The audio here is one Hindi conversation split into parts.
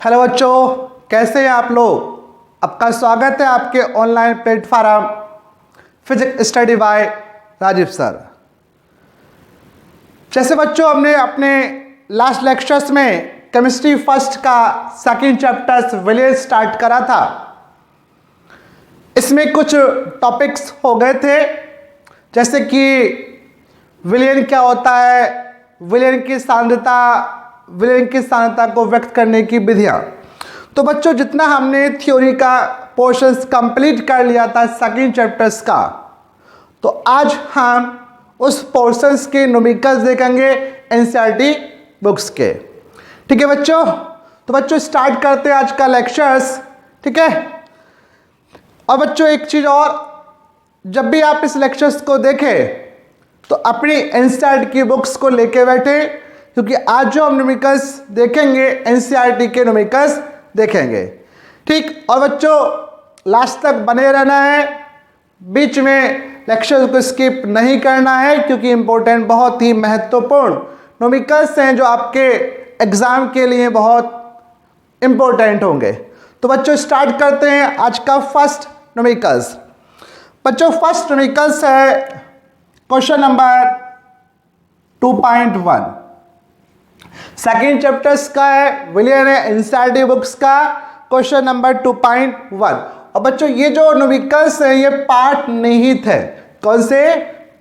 हेलो बच्चों, कैसे हैं आप लोग। आपका स्वागत है आपके online platform physics study by Rajiv sir. जैसे बच्चों हमने अपने लास्ट लेक्चर्स में केमिस्ट्री फर्स्ट का सेकंड चैप्टर विलियन स्टार्ट करा था। इसमें कुछ टॉपिक्स हो गए थे, जैसे कि विलियन क्या होता है, विलियन की सांद्रता को व्यक्त करने की विधियां। तो बच्चों जितना हमने थ्योरी का पोर्शंस कंप्लीट कर लिया था सेकंड चैप्टर्स का, तो आज हम उस पोर्शंस के न्यूमेरिकल्स देखेंगे एनसीईआरटी बुक्स के। ठीक है बच्चों, तो बच्चों स्टार्ट करते हैं आज का लेक्चर्स। ठीक है, और बच्चों एक चीज और, जब भी आप इस लेक्चर्स को देखें तो अपनी एनसीईआरटी की बुक्स को लेके बैठे, क्योंकि आज जो हम न्यूमेरिकल्स देखेंगे एनसीईआरटी के न्यूमेरिकल्स देखेंगे। ठीक, और बच्चों लास्ट तक बने रहना है, बीच में लेक्चर को स्किप नहीं करना है, क्योंकि इंपॉर्टेंट बहुत ही महत्वपूर्ण न्यूमेरिकल्स हैं जो आपके एग्जाम के लिए बहुत इंपॉर्टेंट होंगे। तो बच्चों स्टार्ट करते हैं आज का फर्स्ट न्यूमेरिकल्स। बच्चों फर्स्ट न्यूमेरिकल्स है क्वेश्चन नंबर 2.1, सेकेंड चैप्टर्स का है, विलियन है एनसीईआरटी बुक्स का, क्वेश्चन नंबर 2.1। और बच्चों ये जो न्यूमेरिकल्स हैं ये पार्ट निहित है। कौन से?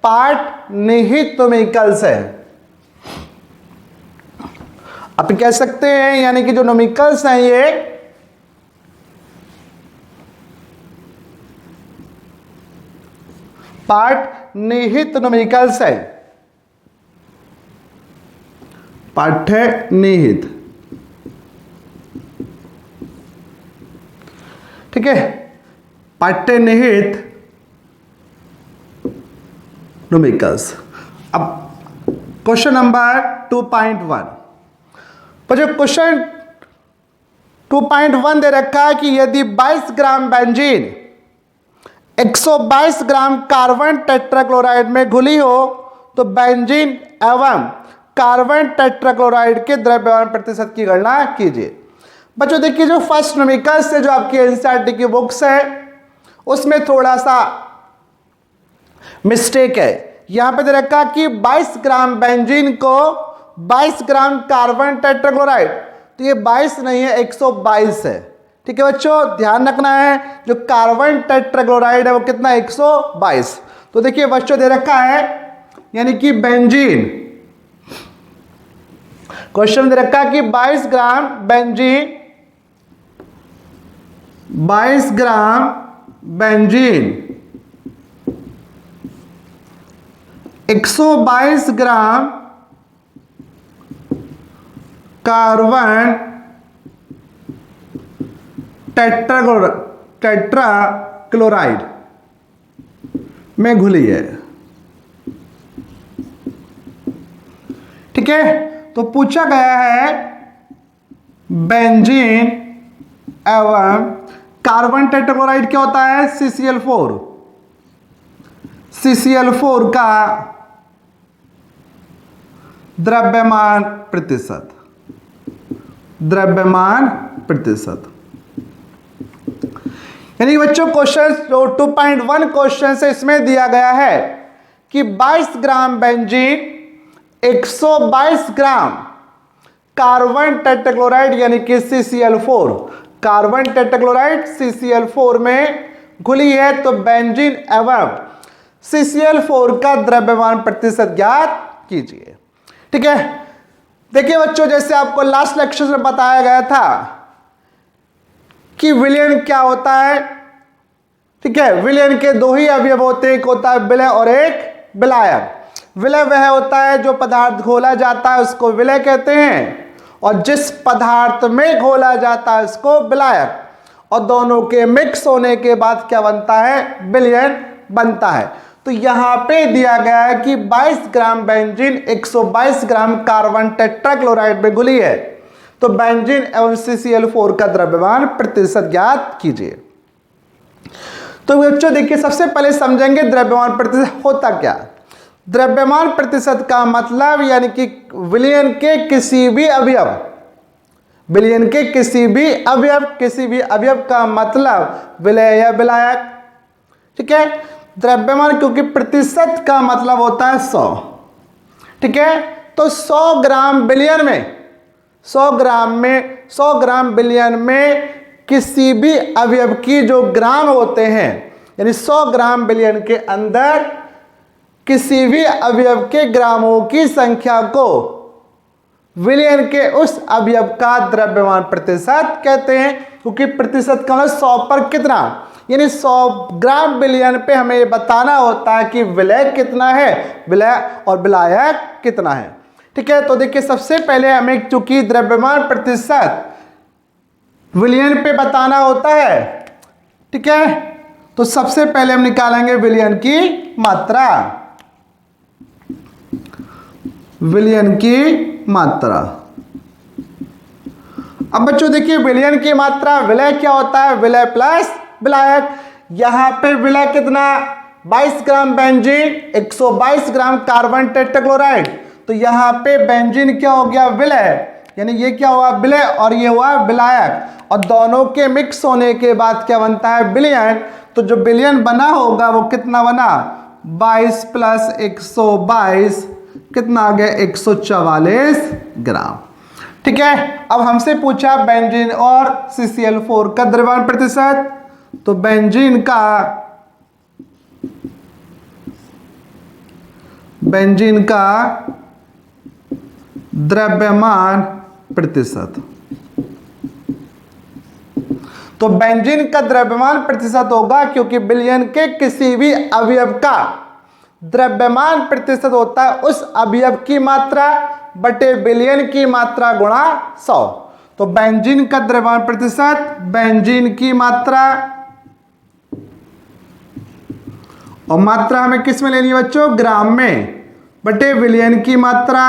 पार्ट निहित न्यूमेरिकल्स है। आप कह सकते हैं यानी कि जो न्यूमेरिकल्स हैं ये पार्ट निहित न्यूमेरिकल्स है। पाठ्य निहित, ठीक है, पाठ्य निहित न्यूमेरिकल्स। अब क्वेश्चन नंबर 2.1, पर जो क्वेश्चन 2.1 दे रखा है कि यदि 22 gram benzene 122 gram carbon tetrachloride में घुली हो तो बेंजीन एवं कार्बन टेट्राक्लोराइड के द्रव्यमान प्रतिशत की गणना कीजिए। बच्चों देखिए जो फर्स्ट न्यूमेरिकल्स है जो आपकी एनसीईआरटी की बुक्स है उसमें थोड़ा सा मिस्टेक है। यहां पे दे रखा कि 22 ग्राम बेंजीन को 22 ग्राम कार्बन टेट्राक्लोराइड, तो ये 22 नहीं है 122 है। ठीक है बच्चों, ध्यान रखना है जो कार्बन टेट्राक्लोराइड है वो कितना 122। तो देखिए बच्चों दे रखा है यानी कि बेंजीन, क्वेश्चन दे रखा कि 22 gram benzene 22 gram benzene 122 gram carbon tetrachloride में घुली है। ठीक है, तो पूछा गया है बेंजीन एवं कार्बन टेट्राक्लोराइड क्या होता है CCl4, CCl4 का द्रव्यमान प्रतिशत, द्रव्यमान प्रतिशत। यानी बच्चों क्वेश्चन जो 2.1 क्वेश्चन से इसमें दिया गया है कि 22 gram benzene 122 gram carbon tetrachloride यानी कि CCl4, कार्बन टेट्राक्लोराइड CCl4 में घुली है, तो बेंजीन एवं CCl4 का द्रव्यमान प्रतिशत ज्ञात कीजिए। ठीक है, देखिए बच्चों जैसे आपको लास्ट लेक्चर में बताया गया था कि विलियन क्या होता है। ठीक है, विलियन के दो ही अवयव होते हैं, एक होता है विलय और एक विलायक। विलय वह होता है जो पदार्थ घोला जाता है उसको विलय कहते हैं, और जिस पदार्थ में घोला जाता है उसको विलायक, और दोनों के मिक्स होने के बाद क्या बनता है? विलियन बनता है। तो यहां पे दिया गया है कि 22 gram benzene 122 gram carbon tetrachloride में घुली है, तो बेंजीन एवं CCl4 का द्रव्यमान प्रतिशत ज्ञात कीजिए। तो बच्चों देखिए सबसे पहले समझेंगे द्रव्यमान प्रतिशत होता क्या। द्रव्यमान प्रतिशत का मतलब यानी कि विलयन के किसी भी अवयव बिलियन के किसी भी अवयव का मतलब विलय या विलायक। ठीक है, द्रव्यमान क्योंकि प्रतिशत का मतलब होता है 100। ठीक है, तो 100 ग्राम बिलियन में 100 ग्राम बिलियन में किसी भी अवयव की जो ग्राम होते हैं, यानी 100 ग्राम बिलियन के अंदर किसी भी अवयव के ग्रामों की संख्या को विलियन के उस अवयव का द्रव्यमान प्रतिशत कहते हैं, क्योंकि प्रतिशत का मतलब 100 पर कितना, यानी 100 ग्राम बिलियन पे हमें ये बताना होता है कि विलय कितना है, विलय और विलायक कितना है। ठीक है, तो देखिए सबसे पहले हमें चूंकि द्रव्यमान प्रतिशत विलियन पे बताना होता है, ठीक है, तो सबसे पहले हम निकालेंगे विलियन की मात्रा, विलियन की मात्रा। अब बच्चों देखिए विलियन की मात्रा, विलय क्या होता है, विलय प्लस विलायक। यहां पे विलय कितना, 22 gram benzene, 122 gram carbon tetrachloride, तो यहां पे बेंजीन क्या हो गया, विलय, यानी ये क्या हुआ विलय और ये हुआ विलायक, और दोनों के मिक्स होने के बाद क्या बनता है, बिलियन। तो जो बिलियन बना होगा वो कितना बना, 22 प्लस 122 कितना आ गया, 144 ग्राम। ठीक है, अब हमसे पूछा बेंजीन और CCl4 का द्रव्यमान प्रतिशत, तो बेंजीन का द्रव्यमान प्रतिशत, तो बेंजीन का द्रव्यमान प्रतिशत होगा, क्योंकि बिलियन के किसी भी अवयव का द्रव्यमान प्रतिशत होता है उस अवयव की मात्रा बटे बिलियन की मात्रा गुणा 100। तो बेंजीन का द्रव्यमान प्रतिशत, बेंजीन की मात्रा, और मात्रा हमें किस में लेनी है बच्चों, ग्राम में, बटे बिलियन की मात्रा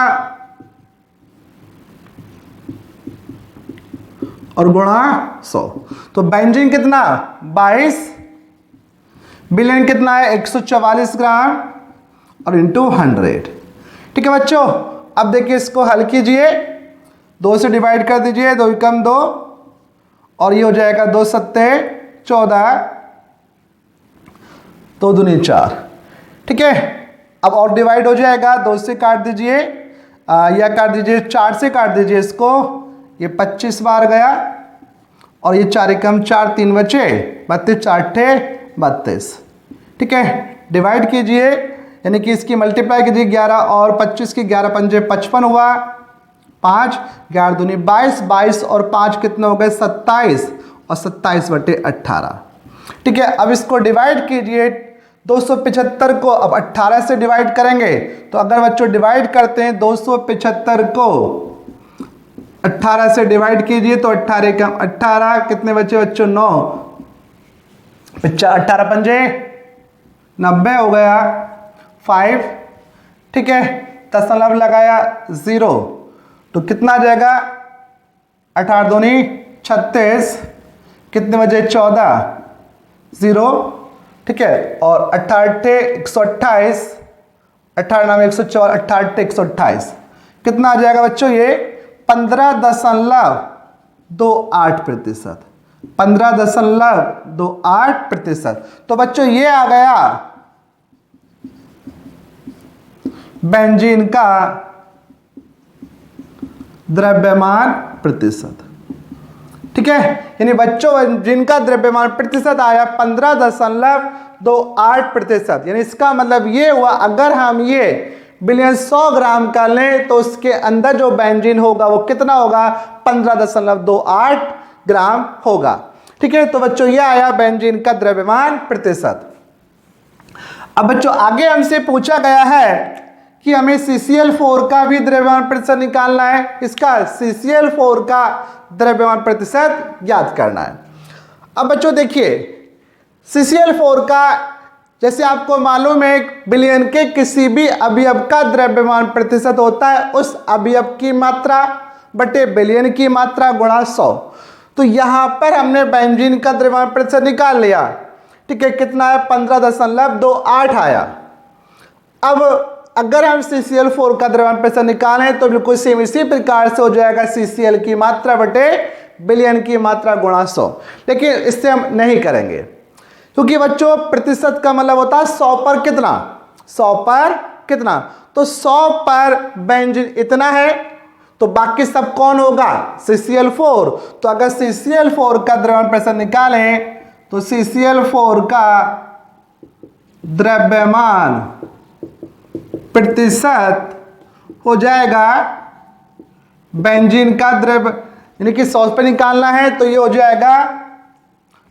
और गुणा 100। तो बेंजीन कितना 22, बिलियन कितना है 144 ग्राम और इंटू 100। ठीक है बच्चों, अब देखिए इसको हल कीजिए, 2 से डिवाइड कर दीजिए, 2 कम 2 और ये हो जाएगा 2 सत्ते 14, 2 दूनी 4। ठीक है, अब और डिवाइड हो जाएगा, 2 से काट दीजिए या काट दीजिए 4 से काट दीजिए इसको, ये 25 बार गया और ये 4 कम 4 3 बचे 32, 4 ठे 32। ठीक है, डिवाइड कीजिए, यानी कि इसकी मल्टीप्लाई कीजिए, 11 और 25 की 11 पंजे 55 हुआ, 5 11 दूनी 22, 22 और 5 कितने हो गए 27 और 27 बटे 18। ठीक है, अब इसको डिवाइड कीजिए, 275 को अब 18 से डिवाइड करेंगे, तो अगर बच्चों डिवाइड करते हैं 275 को 18 से डिवाइड कीजिए, तो 18 कम 18 कितने बचे बच्चों 9, 18 पंजे 90 हो गया 5। ठीक है, दशमलव लगाया 0, तो कितना आ जाएगा 18 दूनी 36, कितने बजे 14 0। ठीक है, और 18 128, 18 नाम 104, 18 128 कितना आ जाएगा बच्चों, ये 15.28%, 15.28%। तो बच्चों ये आ गया बेंजीन का द्रव्यमान प्रतिशत। ठीक है, यानी बच्चों बेंजीन का द्रव्यमान प्रतिशत आया 15.28%, यानी इसका मतलब ये हुआ अगर हम ये बिलियन 100 ग्राम का लें तो उसके अंदर जो बेंजीन होगा वो कितना होगा 15.28 ग्राम होगा। ठीक है, तो बच्चों ये आया बेंजीन का द्रव्यमान प्रतिशत। अब बच्चों आगे हमसे पूछा गया है कि हमें CCl4 का भी द्रव्यमान प्रतिशत निकालना है, इसका CCl4 का द्रव्यमान प्रतिशत ज्ञात करना है। अब बच्चों देखिए CCl4 का, जैसे आपको मालूम है बिलियन के किसी भी अवयव का द्रव्यमान प्रतिशत होता है उस अवयव की मात्रा बटे बिलियन की मात्रा गुणा 100। तो यहां पर हमने बेंजीन का द्रव्यमान प्रतिशत निकाल लिया। ठीक है, कितना है 15.28 आया। अब अगर हम CCl4 का द्रव्यमान प्रतिशत निकालें तो बिल्कुल सेम इसी प्रकार से हो जाएगा CCl की मात्रा बटे बिलियन की मात्रा गुणा 100। लेकिन इससे हम नहीं करेंगे क्योंकि बच्चों प्रतिशत का मतलब होता है 100 पर कितना, 100 पर कितना, तो 100 पर बेंजीन इतना है तो बाकी सब कौन होगा, CCl4। तो अगर CCl4 का द्रव्यमान प्रतिशत निकालें तो CCl4 का द्रव्यमान प्रतिशत हो जाएगा बेंजीन का द्रव्य, यानी कि 100 पे निकालना है तो ये हो जाएगा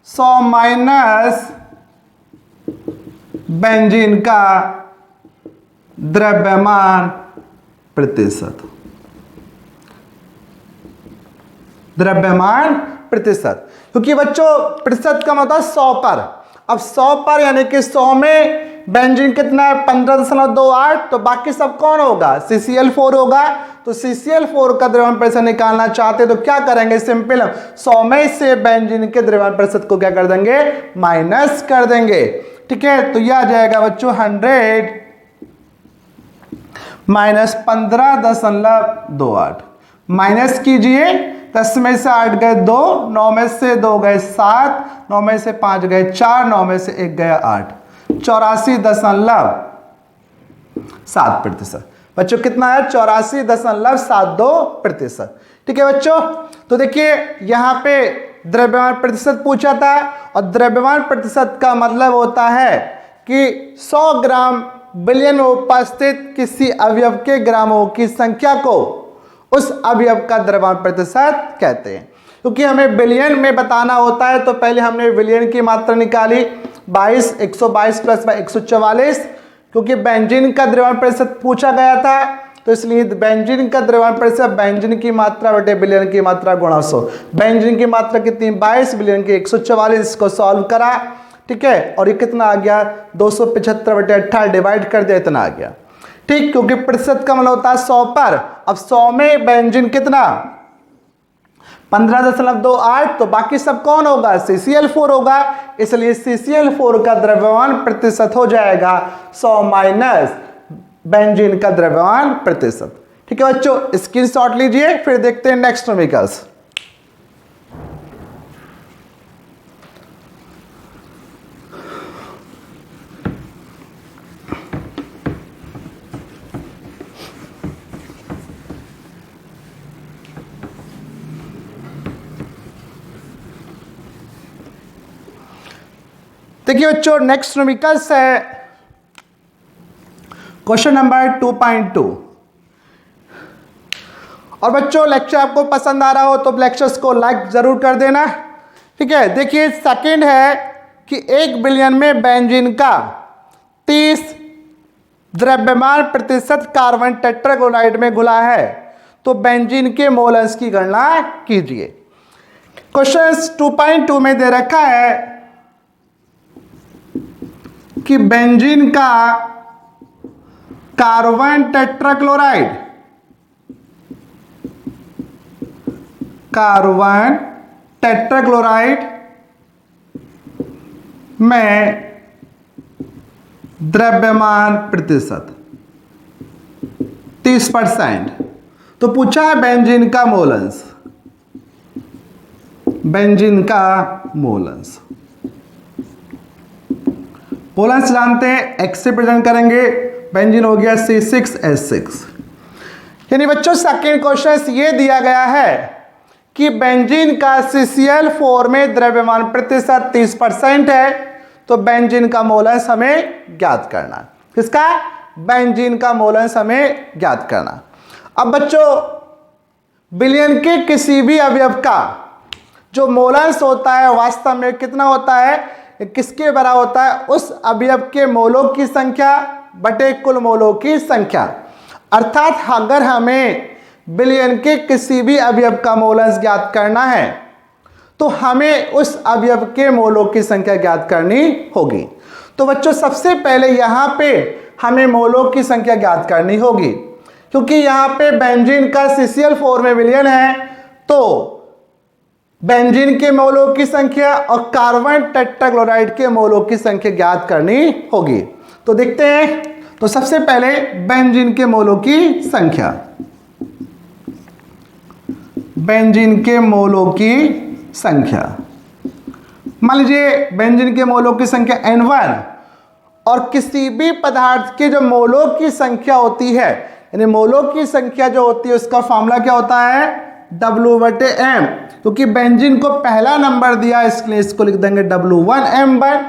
100 माइनस बेंजीन का द्रव्यमान प्रतिशत, द्रव्यमान प्रतिशत, क्योंकि बच्चों प्रतिशत का मतलब 100 पर। अब 100 पर यानी कि 100 में बेंजीन कितना है 15.28, तो बाकी सब कौन होगा, CCl4 होगा। तो CCl4 का द्रव्यमान प्रतिशत निकालना चाहते तो क्या करेंगे, सिंपल 100 में से बेंजीन के द्रव्यमान प्रतिशत को क्या कर देंगे, माइनस कर देंगे। ठीक है, तो यह आ जाएगा बच्चों 100 माइनस 15.28, माइनस कीजिए 10 में से 8 गए 2, 9 में से 2 गए 7, 9 में से 5 गए 4, 9 में से 1 गया 8, 84.7%। बच्चों कितना है, 84.72%। ठीक है बच्चों, तो देखिए यहां पे द्रव्यमान प्रतिशत पूछा था और द्रव्यमान प्रतिशत का मतलब होता है कि 100 ग्राम बिलियन में उपस्थित किसी अवयव के ग्रामों की संख्या को उस अवयव का द्रव्यमान प्रतिशत कहते हैं। क्योंकि हमें बिलियन में बताना होता है तो पहले हमने बिलियन की मात्रा निकाली 22, 122 प्लस 144, क्योंकि बेंजीन का द्रव्यमान प्रतिशत पूछा गया था तो इसलिए बेंजीन का द्रव्यमान प्रतिशत बेंजीन की मात्रा बटे बिलियन की मात्रा गुणा 100। बेंजीन की मात्रा कितनी 22, बिलियन की 144, इसको सॉल्व करा। ठीक है, और ये कितना आ गया 275/18 डिवाइड कर दिया, इतना आ गया। ठीक, क्योंकि प्रतिशत का मतलब होता है 100 पर। अब 100 में बेंजीन कितना 15.28, तो बाकी सब कौन होगा, CCl4 होगा, इसलिए CCl4 का द्रव्यमान प्रतिशत हो जाएगा 100 माइनस बेंजीन का द्रव्यमान प्रतिशत। ठीक है बच्चों, स्क्रीनशॉट लीजिए, फिर देखते हैं नेक्स्ट न्यूमेरिकल्स। देखिए बच्चों नेक्स्ट न्यूमेरिकल्स है क्वेश्चन नंबर 2.2। और बच्चों लेक्चर आपको पसंद आ रहा हो तो लेक्चर्स को लाइक जरूर कर देना। ठीक है, देखिए सेकंड है कि 1 बिलियन में बेंजीन का 30 द्रव्यमान प्रतिशत कार्बन टेट्राक्लोराइड में घुला है, तो बेंजीन के मोलस की गणना कीजिए। क्वेश्चन 2.2 में दे रखा है कि बेंजीन का कार्बन टेट्राक्लोराइड में द्रव्यमान प्रतिशत 30%। तो पूछा है बेंजीन का मोलस, बेंजीन का मोलस जानते हैं, X से प्रेजेंट करेंगे, बेंजीन हो गया C6H6। यानी बच्चों सेकेंड क्वेश्चन ये दिया गया है कि बेंजीन का CCl4 में द्रव्यमान प्रतिशत 30% है, तो बेंजीन का मोलस हमें ज्ञात करना। किसका, बेंजीन का मोलस हमें ज्ञात करना। अब बच्चों बिलियन के किसी भी अवयव का जो मोलस होता है वास्तव में कितना होता है, किसके बराबर होता है, उस अवयव के मोलों की संख्या बटे कुल मोलों की संख्या। अर्थात अगर हमें बिलियन के किसी भी अवयव का मोलस ज्ञात करना है तो हमें उस अवयव के मोलों की संख्या ज्ञात करनी होगी। तो बच्चों सबसे पहले यहां पे हमें मोलों की संख्या ज्ञात करनी होगी, क्योंकि यहां पे बेंजीन का CCl4 में बिलियन है, तो बेंजीन के मोलों की संख्या और कार्बन टेट्राक्लोराइड के मोलों की संख्या ज्ञात करनी होगी। तो देखते हैं, तो सबसे पहले बेंजीन के मोलों की संख्या, बेंजीन के मोलों की संख्या, मान लीजिए बेंजीन के मोलों की संख्या N1, और किसी भी पदार्थ के जो मोलों की संख्या होती है, यानी मोलों की संख्या जो होती है उसका फॉर्मूला क्या होता है, W/M। क्योंकि बेंजीन को पहला नंबर दिया इसलिए इसको लिख देंगे W1M1।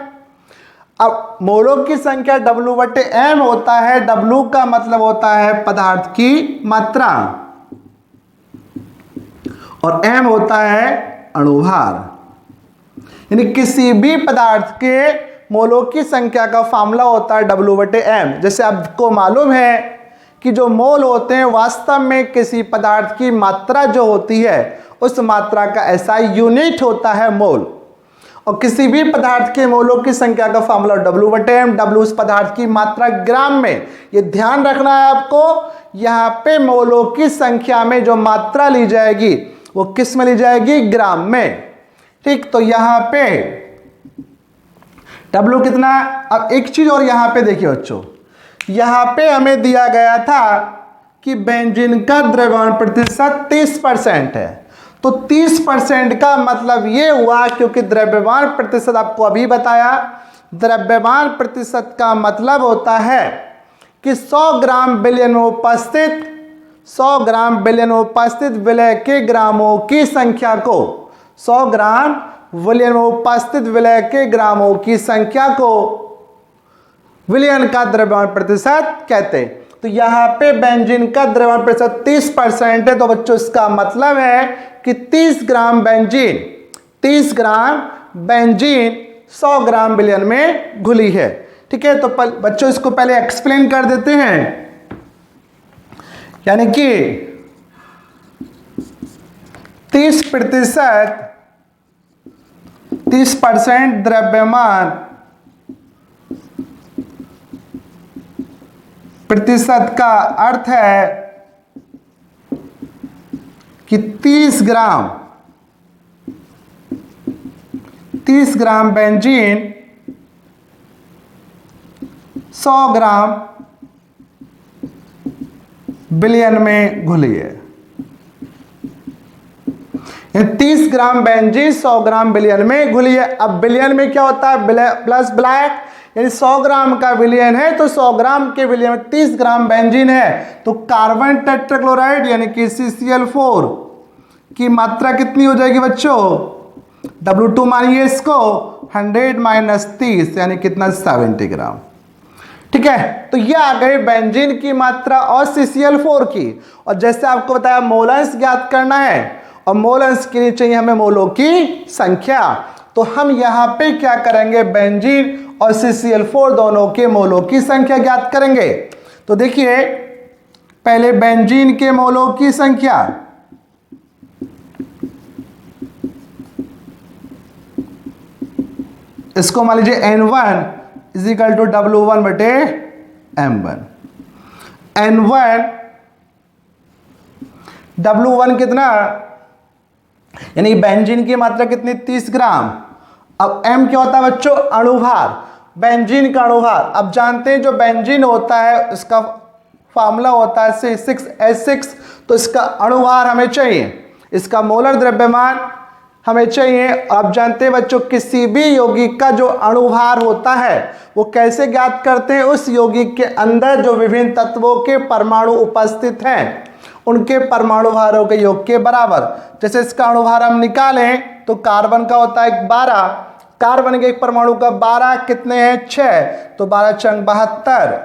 अब मोलों की संख्या W/M होता है, W का मतलब होता है पदार्थ की मात्रा और M होता है अणुभार। यानी किसी भी पदार्थ के मोलों की संख्या का फॉर्मूला होता है W/M। जैसे आपको मालूम है कि जो मोल होते हैं वास्तव में किसी पदार्थ की मात्रा जो होती है उस मात्रा का SI यूनिट होता है मोल, और किसी भी पदार्थ के मोलों की संख्या का फॉर्मूला W/M। W उस पदार्थ की मात्रा ग्राम में, ये ध्यान रखना है आपको, यहाँ पे मोलों की संख्या में जो मात्रा ली जाएगी वो किस में ली जाएगी, ग्राम में। ठीक, तो यहाँ पे W कितना। अब एक चीज और यहाँ पे देखिए बच्चों, यहाँ पे हमें दिया गया था कि बेंजीन का द्रव्यमान प्रतिशत 30% है, तो 30% का मतलब ये हुआ, क्योंकि द्रव्यमान प्रतिशत आपको अभी बताया, द्रव्यमान प्रतिशत का मतलब होता है कि 100 ग्राम विलयन में उपस्थित 100 ग्राम विलयन में उपस्थित विलय के ग्रामों की संख्या को 100 ग्राम विलयन में उपस्थित विलय के ग्रामों की संख्या को विलयन का द्रव्यमान प्रतिशत कहते हैं। तो यहाँ पे बेंजीन का द्रव्यमान प्रतिशत 30% है, तो बच्चों इसका मतलब है कि 30 ग्राम बेंजीन 100 ग्राम विलयन में घुली है। ठीक है, तो बच्चों इसको पहले एक्सप्लेन कर देते हैं। यानी कि 30% द्रव्यमान प्रतिशत का अर्थ है कि 30 ग्राम बेंजीन 100 ग्राम विलयन में घुली है। 30 ग्राम बेंजीन 100 ग्राम विलयन में घुली है। अब विलयन में क्या होता है, प्लस ब्लैक, यानी 100 ग्राम का विलयन है तो 100 ग्राम के विलयन में 30 ग्राम बेंजीन है, तो कार्बन टेट्राक्लोराइड यानी कि CCl4 की मात्रा कितनी हो जाएगी बच्चों, W2 मानिए इसको 100 - 30 यानी कितना, 70 ग्राम। ठीक है, तो ये आ गई बेंजीन की मात्रा और CCl4 की। और जैसे आपको बताया मोलंस ज्ञात करना है, और मोलंस के लिए चाहिए हमें मोलों की संख्या, तो हम यहाँ पे क्या करेंगे, बेंजीन और CCl4 दोनों के मोलों की संख्या ज्ञात करेंगे। तो देखिए पहले बेंजीन के मोलों की संख्या, इसको मान लीजिए N1 = W1/M1। N1 W1 कितना, यानी बेंजीन की मात्रा कितनी, 30 ग्राम। अब M क्या होता है बच्चों, अणुभार, बेंजीन का अणुभार। अब जानते हैं जो बेंजीन होता है उसका फार्मूला होता है C6H6, तो इसका अणुभार हमें चाहिए, इसका मोलर द्रव्यमान हमें चाहिए। अब जानते हैं बच्चों किसी भी यौगिक का जो अणुभार होता है वो कैसे ज्ञात करते हैं, उस यौगिक के अंदर जो विभिन्न तत्वों के परमाणु उपस्थित हैं उनके परमाणु भारों के योग के बराबर। जैसे इसका अणुभार हम निकालें तो कार्बन का होता है 12, कार्बन के एक परमाणु का 12 कितने हैं, 6, तो 12 × 72।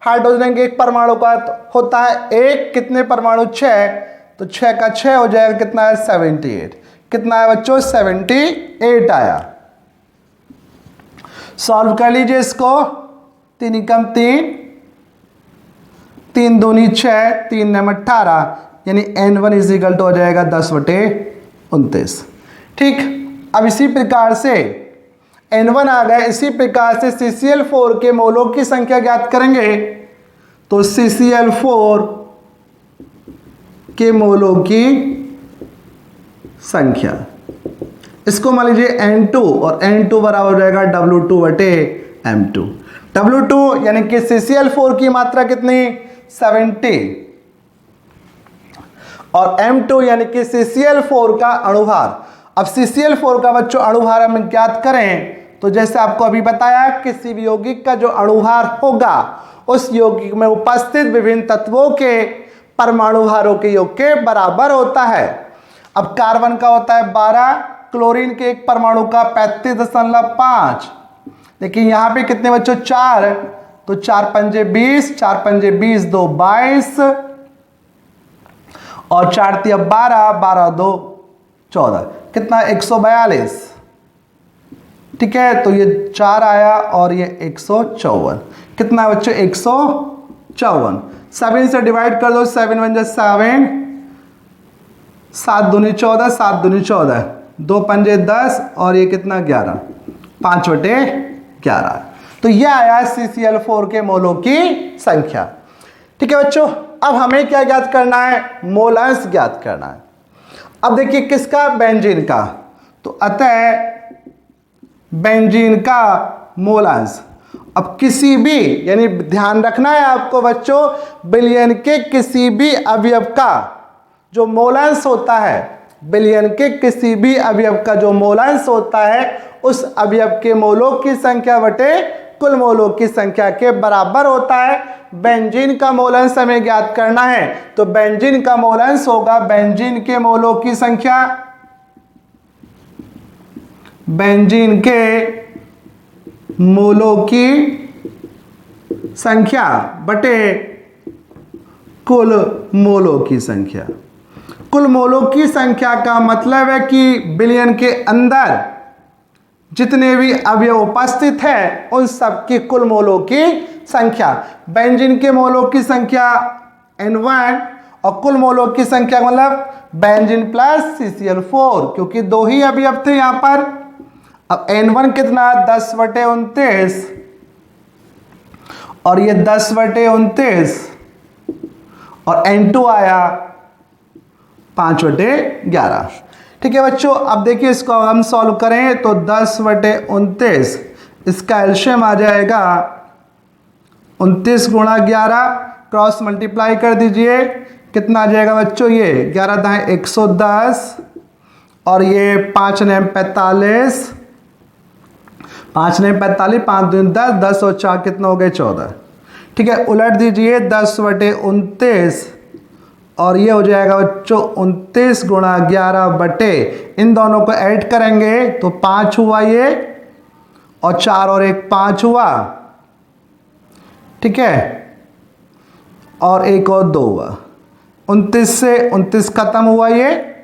हाइड्रोजन के एक परमाणु का होता है 1, कितने परमाणु, 6, तो 6 का 6 हो जाएगा, कितना है, 78। कितना है बच्चों, 78 आया। सॉल्व कर लीजिए इसको, 3 × 3, 3 दूनी 6, 3 × 18, यानी N1 = हो जाएगा 10/29। ठीक, अब इसी प्रकार से N1 आ गया, इसी प्रकार से CCl4 के मोलों की संख्या ज्ञात करेंगे। तो CCl4 के मोलों की संख्या, इसको मान लीजिए N2, और N2 बराबर हो जाएगा W2/M2। W2 यानी कि CCl4 की मात्रा कितनी 70 और M2 यानी कि CCl4 का अणुभार। अब CCl4 का बच्चों अणुभार हम ज्ञात करें तो जैसे आपको अभी बताया किसी भी यौगिक का जो अणुभार होगा उस यौगिक में उपस्थित विभिन्न तत्वों के परमाणु भारों के योग के बराबर होता है। अब कार्बन का होता है 12, क्लोरीन के एक परमाणु का 35.5। देखिए यहाँ पे कितने बच्चों 4, तो 4 पंजे 20, 4 पंजे 20, 2 22 और 4 तिया 12, 12 2 14, कितना 142। ठीक है, तो ये 4 आया और ये 154, कितना बच्चों 154। 7 से डिवाइड कर दो, 7 1 7, 7 दूनी 14, 7 दूनी 14, 2 पंजे 10 और ये कितना 11, 5/11। तो ये आया CCl4 के मोलों की संख्या। ठीक है बच्चों, अब हमें क्या ज्ञात करना है, मोलांश ज्ञात करना है। अब देखिए किसका, बेंजीन का, तो अतः बेंजीन का मोलांश। अब किसी भी, यानी ध्यान रखना है आपको बच्चों, बिलियन के किसी भी अवयव का जो मोलांश होता है, बिलियन के किसी भी अवयव का जो मोलांश होता है उस अवयव के मोलों की संख्या बटे कुल मोलों की संख्या के बराबर होता है। बेंजीन का मोलांश हमें ज्ञात करना है तो बेंजीन का मोलांश होगा बेंजीन के मोलों की संख्या, बेंजीन के मोलों की संख्या बटे कुल मोलों की संख्या। कुल मोलों की संख्या का मतलब है कि बिलियन के अंदर जितने भी अवयव उपस्थित हैं उन सब की कुल मोलों की संख्या। बेंजीन के मोलों की संख्या N1 और कुल मोलों की संख्या मतलब बेंजीन प्लस CCl4, क्योंकि 2 ही अवयव थे यहां पर। अब N1 कितना 10/29 और ये 10/29 और N2 आया 5/11। ठीक है बच्चों, अब देखिए इसको हम सॉल्व करें तो 10/29 इसका एलशियम आ जाएगा 29 × 11, क्रॉस मल्टीप्लाई कर दीजिए, कितना आ जाएगा बच्चों, ये 11 दाएं 110 और ये 5 9 45, 5 9 45, 5 2 10, 10 और 4 कितना हो गए 14। ठीक है, उलट दीजिए 10/29 और ये हो जाएगा बच्चों 29 × 11 बटे, इन दोनों को ऐड करेंगे तो 5 हुआ ये और 4 और 1 5 हुआ। ठीक है, और 1 और 2 हुआ, 29 से 29 खत्म हुआ, ये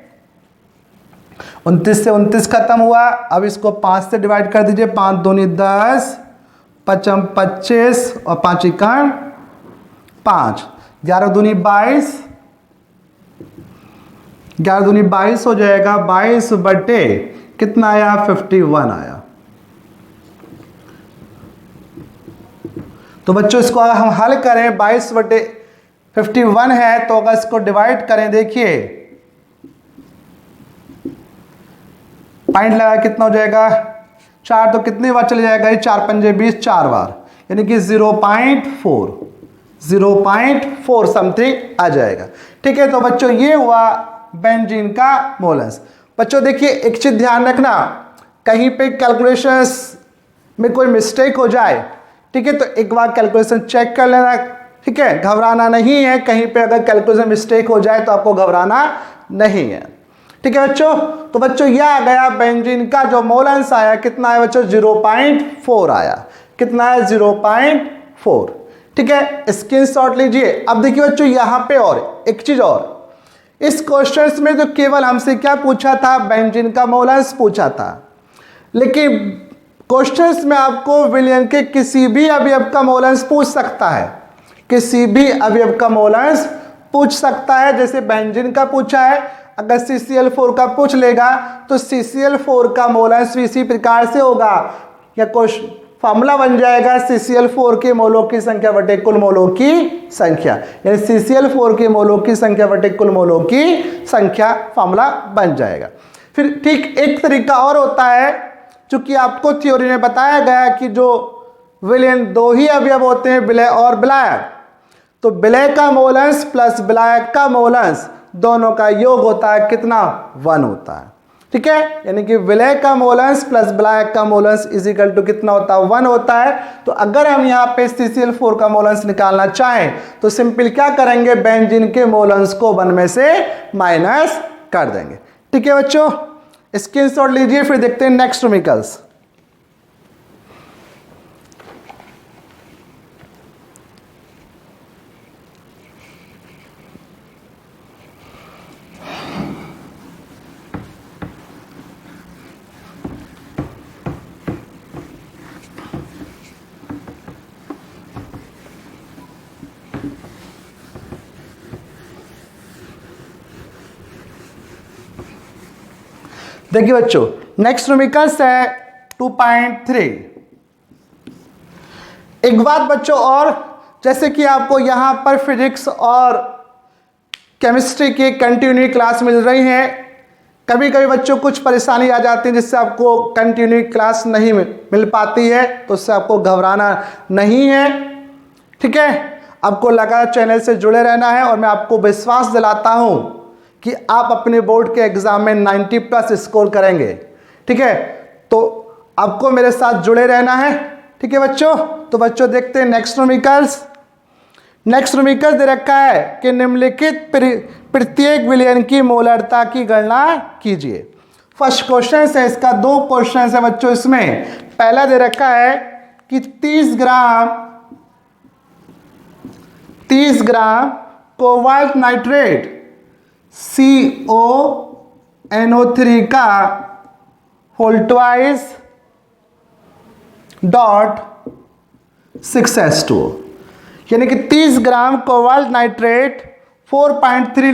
29 से 29 खत्म हुआ। अब इसको 5 से डिवाइड कर दीजिए, 5 दूनी 10, 5 25 और 5 इकान 5, 11 दूनी 22, 11 दूनी 22 हो जाएगा, 22 बटे कितना आया 51 आया। तो बच्चों इसको अगर हम हल करें 22/51 है तो अगर इसको डिवाइड करें, देखिए पॉइंट लगा कितना हो जाएगा 4, तो कितनी बार चले जाएगा ये 4 पंजे 20, 4 बार, यानी कि 0.4 समथिंग आ जाएगा। ठीक है, तो बच्चों ये हुआ बेंजीन का मोलांश। बच्चों देखिए एक चीज ध्यान रखना, कहीं पे कैलकुलेशंस में कोई मिस्टेक हो जाए, ठीक है, तो एक बार कैलकुलेशन चेक कर लेना। ठीक है, घबराना नहीं है, कहीं पे अगर कैलकुलेशन मिस्टेक हो जाए तो आपको घबराना नहीं है। ठीक है बच्चों, तो बच्चों यह आ गया बेंजीन का जो मोलांश आया, कितना है बच्चों 0.4 आया, कितना है 0.4। ठीक है, स्क्रीनशॉट लीजिए। अब देखिए बच्चों यहाँ पे और एक चीज और, इस क्वेश्चंस में तो केवल हमसे क्या पूछा था, बेंजीन का मोलांश पूछा था, लेकिन क्वेश्चंस में आपको विलयन के किसी भी अवयव का मोलांश पूछ सकता है, किसी भी अवयव का मोलांश पूछ सकता है। जैसे बेंजीन का पूछा है, अगर CCl4 का पूछ लेगा तो CCl4 का मोलांश इसी प्रकार से होगा, या क्वेश्चन फॉर्मूला बन जाएगा CCl4 के मोलों की संख्या बटे कुल मोलों की संख्या, यानी CCl4 के मोलों की संख्या बटे कुल मोलों की संख्या फॉर्मूला बन जाएगा। फिर ठीक एक तरीका और होता है, चूंकि आपको थ्योरी में बताया गया कि जो विलयन दो ही अवयव होते हैं, विलय और विलायक। तो विलय का मोलंस प्लस विलायक का मोलंस दोनों का योग होता है कितना? 1 होता है। ठीक है, यानी कि विलय का मोलंस प्लस विलायक का मोलंस इज इक्वल टू कितना होता है? 1 होता है। तो अगर हम यहाँ पे CCl4 का मोलंस निकालना चाहें तो सिंपल क्या करेंगे? बेंजीन के मोलंस को 1 में से माइनस कर देंगे। ठीक है बच्चों, स्क्रीनशॉट लीजिए, फिर देखते हैं नेक्स्ट केमिकल्स। देखिए बच्चों, नेक्स्ट केमिकल्स है 2.3। एक बात बच्चों और, जैसे कि आपको यहां पर फिजिक्स और केमिस्ट्री की कंटिन्यू क्लास मिल रही है, कभी कभी बच्चों कुछ परेशानी आ जाती है जिससे आपको कंटिन्यू क्लास नहीं मिल पाती है, तो उससे आपको घबराना नहीं है। ठीक है, आपको लगा चैनल से जुड़े रहना है और मैं आपको विश्वास दिलाता हूं कि आप अपने बोर्ड के एग्जाम में 90+ स्कोर करेंगे। ठीक है, तो आपको मेरे साथ जुड़े रहना है। ठीक है बच्चों, तो बच्चों देखते हैं नेक्स्ट केमिकल्स। नेक्स्ट केमिकल दे रखा है कि निम्नलिखित प्रत्येक विलयन की मोलरता की गणना कीजिए। फर्स्ट क्वेश्चन है इसका, 2 क्वेश्चन है बच्चों इसमें। पहला दे रखा है कि 30 ग्राम कोबाल्ट नाइट्रेट CONO3 का होल्टवाइज डॉट 6H2O, यानी कि 30 ग्राम कोबाल्ट नाइट्रेट 4.3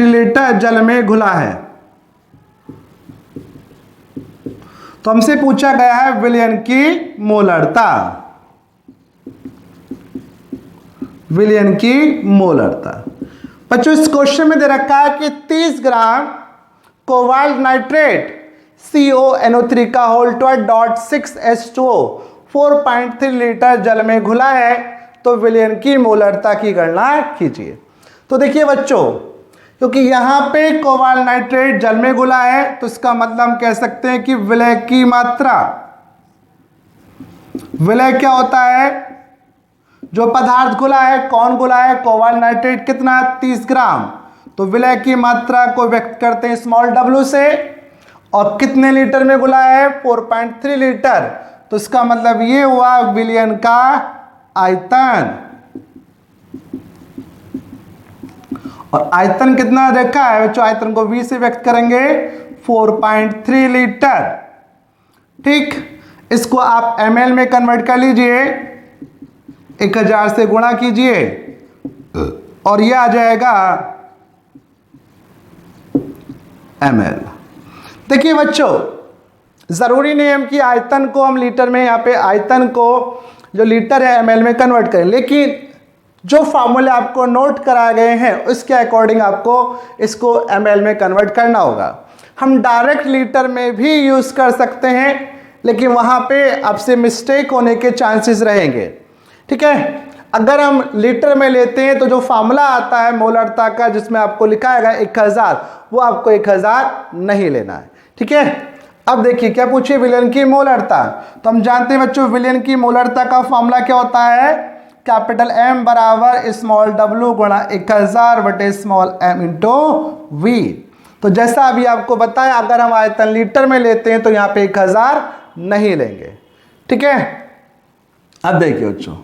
लीटर जल में घुला है। तो हमसे पूछा गया है विलयन की मोलरता। विलयन की मोलरता बच्चों इस क्वेश्चन में दे रखा है कि 30 ग्राम कोबाल्ट नाइट्रेट CONO3 का होल्टवाइज डॉट 6H2O 4.3 लीटर जल में घुला है, तो विलयन की मोलरता की गणना कीजिए। तो देखिए बच्चों, क्योंकि यहां पे कोबाल्ट नाइट्रेट जल में घुला है, तो इसका मतलब हम कह सकते हैं कि विलय की मात्रा, विलय क्या होता है? जो पदार्थ घुला है, कौन घुला है? कोबाल्ट नाइट्रेट कितना? 30 ग्राम। तो विलय की मात्रा को व्यक्त करते हैं स्मॉल w से, और कितने लीटर में घुला है? 4.3 लीटर। तो इसका मतलब ये हुआ विलयन का आयतन, और आयतन कितना रखा है बच्चों? आयतन को V से व्यक्त करेंगे 4.3 लीटर। ठीक, इसको आप ml में कन्वर्ट कर लीजिए, 1000 से गुणा कीजिए और यह आ जाएगा ml। देखिए बच्चों, जरूरी नहीं है कि आयतन को हम लीटर में, यहाँ पे आयतन को जो लीटर है ml में कन्वर्ट करें, लेकिन जो फार्मूले आपको नोट कराए गए हैं उसके अकॉर्डिंग आपको इसको ml में कन्वर्ट करना होगा। हम डायरेक्ट लीटर में भी यूज कर सकते हैं, लेकिन वहां पे आपसे मिस्टेक होने के चांसेस रहेंगे। ठीक है, अगर हम लीटर में लेते हैं तो जो फार्मूला आता है मोलरता का, जिसमें आपको लिखा है 1000, वो आपको 1000 नहीं लेना है। ठीक है, अब देखिए क्या पूछिए, विलयन की मोलरता। तो हम जानते हैं बच्चों विलयन की मोलरता का फार्मूला क्या होता है? कैपिटल M बराबर स्मॉल w गुणा 1000 बटे स्मॉल m इंटू V। तो जैसा अभी आपको बताया, अगर हम आयतन लीटर में लेते हैं तो यहाँ पे 1000 नहीं लेंगे। ठीक है, अब देखिए बच्चों,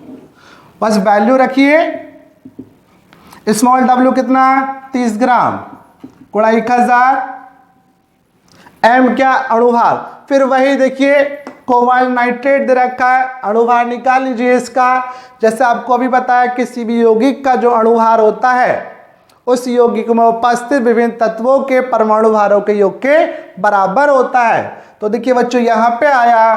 बस वैल्यू रखिए, स्मॉल w कितना? 30 ग्राम गुणा 1000, m क्या? अणुभार। फिर वही देखिए कोबाल्ट नाइट्रेट दे रखा है, अणुभार निकाल लीजिए इसका। जैसे आपको अभी बताया, किसी भी यौगिक का जो अणुभार होता है उस यौगिक में उपस्थित विभिन्न तत्वों के परमाणु भारों के योग के बराबर होता है। तो देखिए बच्चों, यहां पे आया,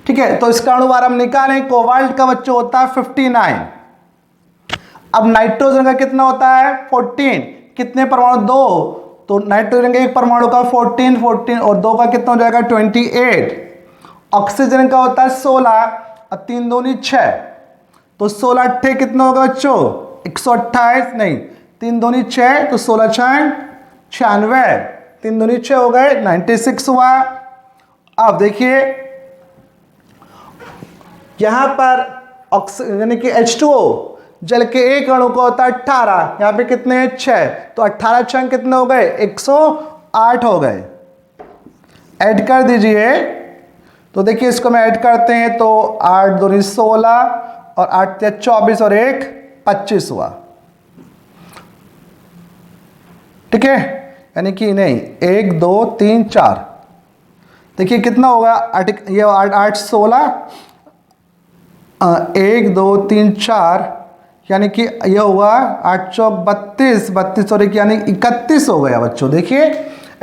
ठीक है, तो इसका अणुभार हम निकालें। कोबाल्ट का बच्चों होता है 59, अब नाइट्रोजन का कितना होता है? 14। कितने परमाणु? 2। तो नाइट्रोजन का एक परमाणु का 14 14 और 2 का कितना हो जाएगा 28। ऑक्सीजन का होता है 16 और 3 दूनी 6, तो 16 अट्ठे कितना होगा बच्चों 128, नहीं 3 दूनी 6 तो 16 6 96, 3 दूनी 6 हो गए 96 हुआ। अब देखिए यहां पर ऑक्सीजन यानी कि H2O जल के एक अणु का होता है 18, यहां पे कितने हैं 6, तो 18 6 कितने हो गए 108 हो गए। ऐड कर दीजिए, तो देखिए इसको मैं ऐड करते हैं तो 8 दूनी 16 और 8 या 24 और 1 25 हुआ। ठीक है, यानी कि नहीं 1 2 3 4, देखिए कितना होगा ये 8 16 1 2 3 4, यानी कि यह हुआ 8 चौक 32 32 और 1 यानी 31 हो गया बच्चों। देखिए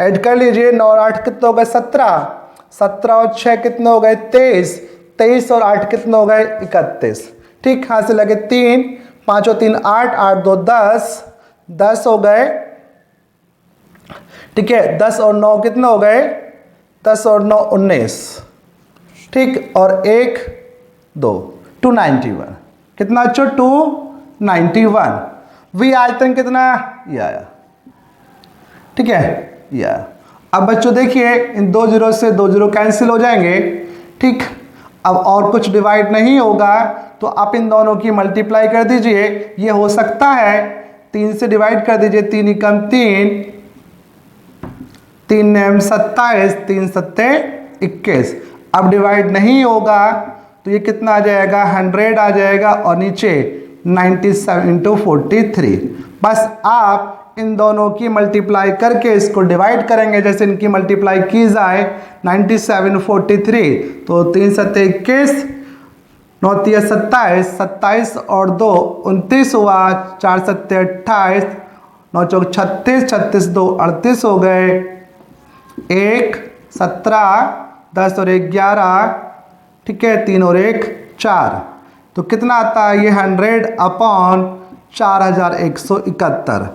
ऐड कर लीजिए, 9 और 8 कितना हो गए 17 17 और 6 कितने हो गए 23 23 और 8 कितने हो गए 31। ठीक, हाथ से लगे 3 5 और 3 8 8 2 10 10 हो गए। ठीक है, 10 और 9 कितने हो गए 10 और 9 19। ठीक, और 1 2 291 कितना अच्छा 291। वी आयतन कितना ये आया। ठीक है, या अब बच्चों देखिए इन 2 जीरो से 2 जीरो कैंसिल हो जाएंगे। ठीक, अब और कुछ डिवाइड नहीं होगा तो आप इन दोनों की मल्टीप्लाई कर दीजिए। ये हो सकता है 3 से डिवाइड कर दीजिए, 3 एकम 3 3 नेम 27 3 सत्ते 21। अब डिवाइड नहीं होगा तो ये कितना आ जाएगा 100 आ जाएगा और नीचे 97 इंटू 43। बस आप इन दोनों की मल्टीप्लाई करके इसको डिवाइड करेंगे, जैसे इनकी मल्टीप्लाई की जाए 97 43 तो 3 सत्ते 21 9 तिया 27 27 और 2 29 हुआ, 4 सत्ते 28 9 चौक 36 36 2 38 हो गए, 1 17 10 और 1 11। ठीक है, 3 और 1 4, तो कितना आता है ये 100 अपॉन 4171।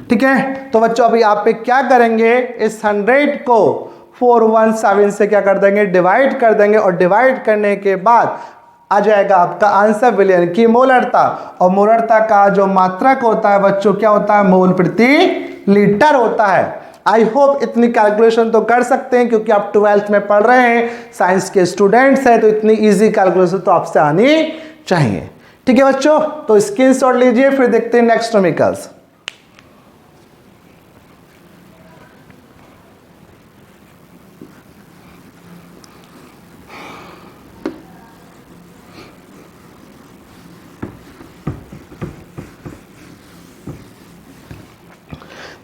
ठीक है, तो बच्चों अभी आप पे क्या करेंगे, इस 100 को 417 से क्या कर देंगे डिवाइड कर देंगे, और डिवाइड करने के बाद आ जाएगा आपका आंसर विलयन की मोलरता। और मोलरता का जो मात्रक होता है बच्चों क्या होता है मोल प्रति लीटर होता है। आई होप इतनी कैलकुलेशन तो कर सकते हैं क्योंकि आप 12th में पढ़ रहे हैं, साइंस के स्टूडेंट्स हैं, तो इतनी इजी कैलकुलेशन तो आपसे आनी चाहिए। ठीक है बच्चों, तो स्क्रीनशॉट लीजिए, फिर देखते हैं नेक्स्ट न्यूमेरिकल्स।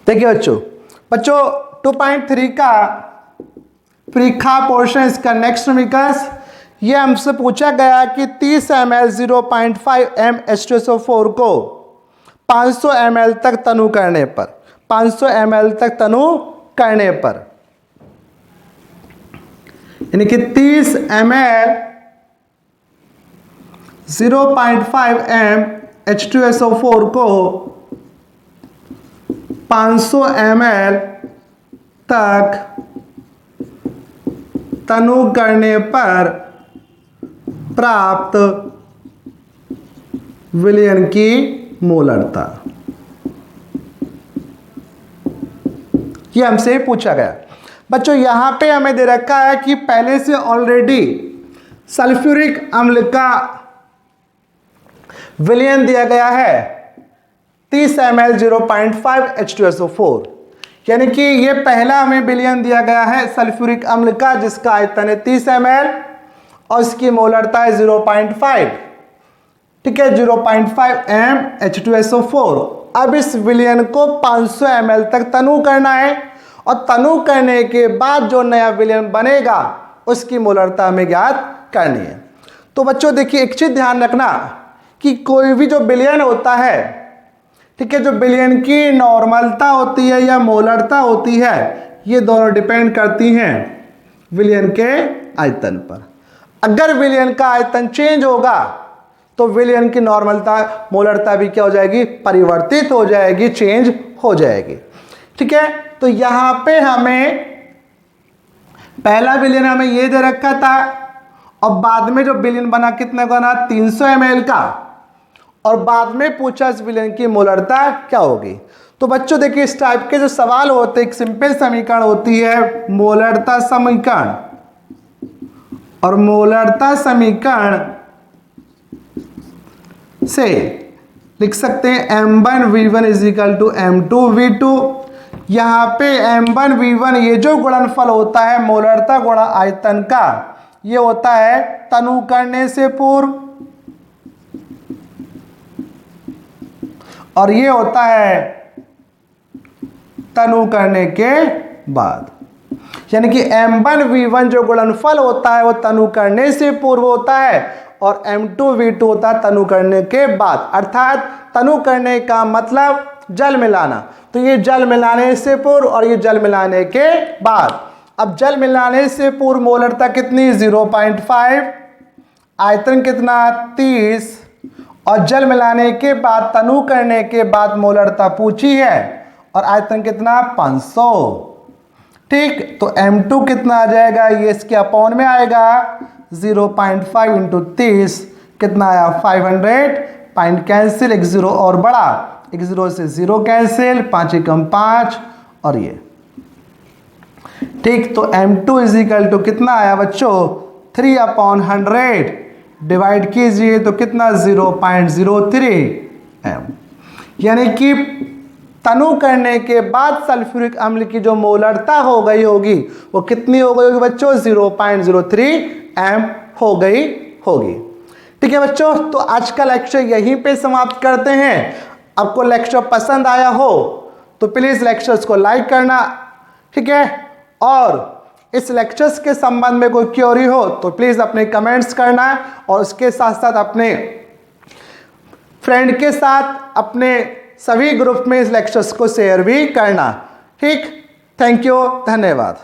देखिए बच्चों 2.3 का परीक्षा पोर्शन इसका नेक्स्ट न्यूमेरिकल्स। ये हमसे पूछा गया कि 30 ml 0.5 m H2SO4 को 500 ml तक तनु करने पर 500 ml तक तनु करने पर यानी कि 30 ml 0.5 m H2SO4 को 500 ml तक तनु करने पर प्राप्त विलयन की मोलरता, ये हमसे पूछा गया। बच्चों यहां पे हमें दे रखा है कि पहले से ऑलरेडी सल्फ्यूरिक अम्ल का विलयन दिया गया है 30 ml 0.5 H2SO4, यानी कि ये पहला हमें विलयन दिया गया है सल्फ्यूरिक अम्ल का जिसका आयतन है 30 ml और इसकी मोलरता है 0.5। ठीक है, 0.5 m H2SO4। अब इस विलयन को 500 ml तक तनु करना है और तनु करने के बाद जो नया विलयन बनेगा उसकी मोलरता हमें ज्ञात करनी है। तो बच्चों देखिए एक चीज ध्यान रखना कि कोई भी जो विलयन होता है, ठीक है, जो विलयन की नॉर्मलता होती है या मोलरता होती है, ये दोनों डिपेंड करती हैं विलयन के आयतन पर। अगर विलयन का आयतन चेंज होगा तो विलयन की नॉर्मलता मोलरता भी क्या हो जाएगी परिवर्तित हो जाएगी, चेंज हो जाएगी। ठीक है, तो तो यहां पे हमें पहला विलेन हमें ये दे रखा था और बाद में जो विलेन बना कितने का बना 300 ml का, और बाद में पूछा इस विलेन की मोलरता क्या होगी। तो बच्चों देखिए इस टाइप के जो सवाल होते हैं, एक सिंपल समीकरण होती है मोलरता समीकरण, और मोलरता समीकरण से लिख सकते हैं m1v1 = m2v2। यहां पे m1v1 ये जो गुणनफल होता है मोलरता गुणा आयतन का, ये होता है तनु करने से पूर्व, और ये होता है तनु करने के बाद। यानी कि m1v1 जो गुणनफल होता है वो तनु करने से पूर्व होता है, और m2v2 होता है तनु करने के बाद। अर्थात तनु करने का मतलब जल मिलाना, तो ये जल मिलाने से पूर्व और ये जल मिलाने के बाद। अब जल मिलाने से पूर्व मोलरता कितनी 0.5, आयतन कितना 30, और जल मिलाने के बाद तनु करने के बाद मोलरता पूछी है और आयतन कितना 500। ठीक, तो m2 कितना आ जाएगा, ये इसके अपॉन में आएगा 0.5 × 30 कितना आया 500, पॉइंट कैंसिल, एक 0 और बढ़ा, एक 0 से 0 कैंसिल, 5 × 5 और ये। ठीक, तो m2 = कितना आया बच्चों 3/100, डिवाइड कीजिए तो कितना 0.03 m। यानी कि तनु करने के बाद सल्फ्यूरिक अम्ल की जो मोलरता हो गई होगी वो कितनी हो गई होगी बच्चों 0.03 m हो गई होगी। ठीक है बच्चों, तो आज का लेक्चर यहीं पे समाप्त करते हैं। आपको लेक्चर पसंद आया हो तो प्लीज़ लेक्चर्स को लाइक करना, ठीक है, और इस लेक्चर्स के संबंध में कोई क्वेरी हो तो प्लीज़ अपने कमेंट्स करना, और उसके साथ साथ अपने फ्रेंड के साथ अपने सभी ग्रुप में इस लेक्चर्स को शेयर भी करना। ठीक, थैंक यू, धन्यवाद।